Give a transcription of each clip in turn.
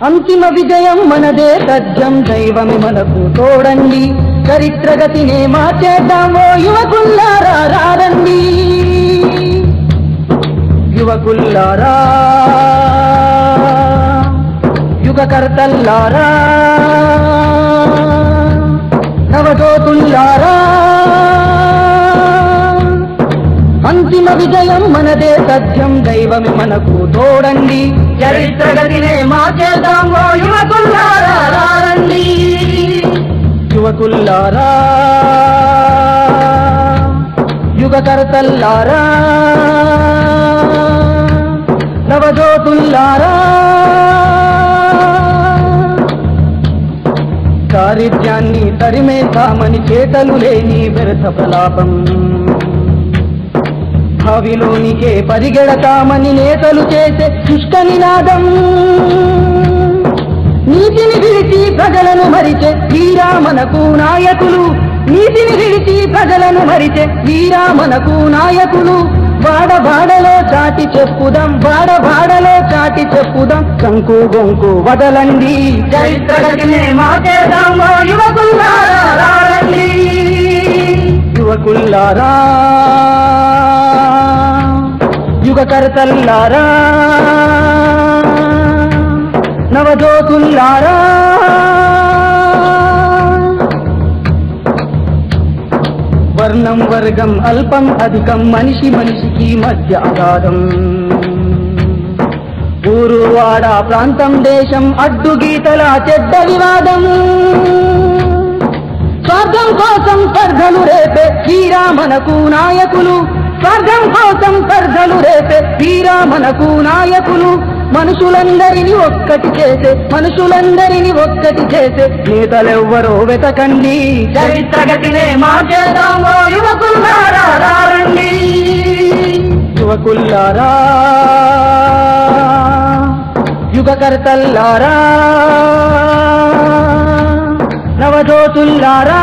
అంతిమ విజయం మనదే తథ్యం దైవమే మనకు తోడండి చరిత్రగతినే మార్చేద్దాం ఓ యువకుల్లారా రారండి యువకుల్లారా యుగకర్తల్లారా నవజ్యోతుల్లారా అంతిమ విజయం మనదే తథ్యం దైవమే మనకు తోడండి చరిత్రగతినే మార్చేద్దాం ఓ యువకుల్లారా రారండి యువకుల్లారా యుగకర్తల్లారా నవజ్యోతుల్లారా దారిద్ర్యాన్ని తరిమేద్దామని చేతలు లేని వ్యర్థ ప్రలాపం భావిలోనికే పరిగెడతామని నేతలు చేసే శుష్క నినాదం నీతిని విడిచి ప్రజలను మరిచే వీరా మనకు నాయకులు నీతిని విడిచి ప్రజలను మరిచే వీరా మనకు నాయకులు వాడవాడలో చాటి చెప్పుదాం వాడవాడలో చాటి చెప్పుదాం కంకు గొంకు వదలండి చరిత్రగతినే మార్చేద్దాం ఓ యువకుల్లారా రారండి యువకుల్లారా యుగకర్తల్లారా నవజ్యోతుల్లారా వర్ణం వర్గం అల్పం అధికం మనిషి మనిషికి మధ్య అగాధం ఊరు వాడ ప్రాంతం దేశం అడ్డుగీతల చెడ్డ వివాదం స్వార్థం కోసం స్పర్ధలు రేపే వీరా మనకు నాయకులు స్వార్థం కోసం స్పర్ధలు రేపే వీరా మనకు నాయకులు మనుషులందరినీ ఒక్కటి చేసే నేతలెవ్వరో వెతకండి చరిత్రగతినే మార్చేద్దాం ఓ యువకుల్లారా రారండి యువకుల్లారా యుగకర్తల్లారా నవజ్యోతుల్లారా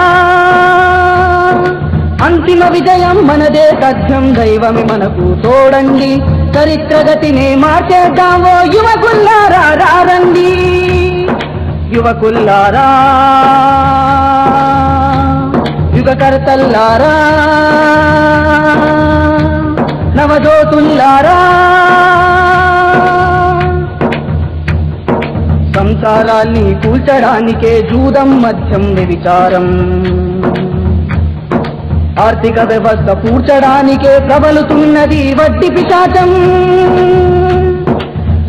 అంతిమ విజయం మనదే తథ్యం దైవమే మనకు తోడండి చరిత్రగతినే మార్చేద్దాం ఓ యువకుల్లారా రారండి యువకుల్లారా యుగకర్తల్లారా నవజ్యోతుల్లారా సంసారాన్ని కూల్చడానికే జూదం మధ్యం వ్యభిచారం ఆర్థిక వ్యవస్థ పూడ్చడానికే ప్రబలుతున్నది వడ్డీ పిశాచం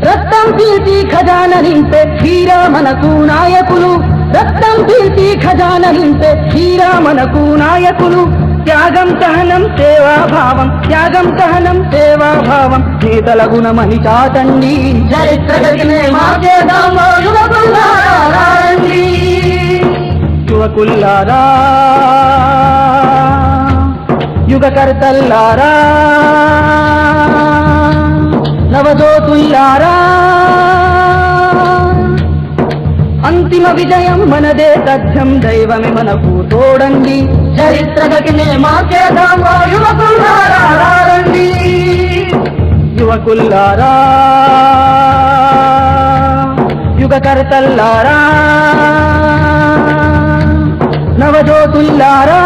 రక్తం పీల్చి ఖజానా నింపే వీరా మనకు నాయకులు రక్తం పీల్చి ఖజానా నింపే వీరా మనకు నాయకులు త్యాగం సహనం సేవాభావం నేతల గుణమని చాటండి చరిత్రగతినే మార్చేద్దాం ఓ యువకుల్లారా రారండి యువకుల్లారా యుగకర్తల్లారా నవజ్యోతుల్లారా అంతిమ విజయం మనదే తథ్యం దైవమే మనకు తోడండి చరిత్రగతినే మార్చేద్దాం ఓ యువకుల్లారా రారండి యువకుల్లారా యుగకర్తల్లారా నవజ్యోతుల్లారా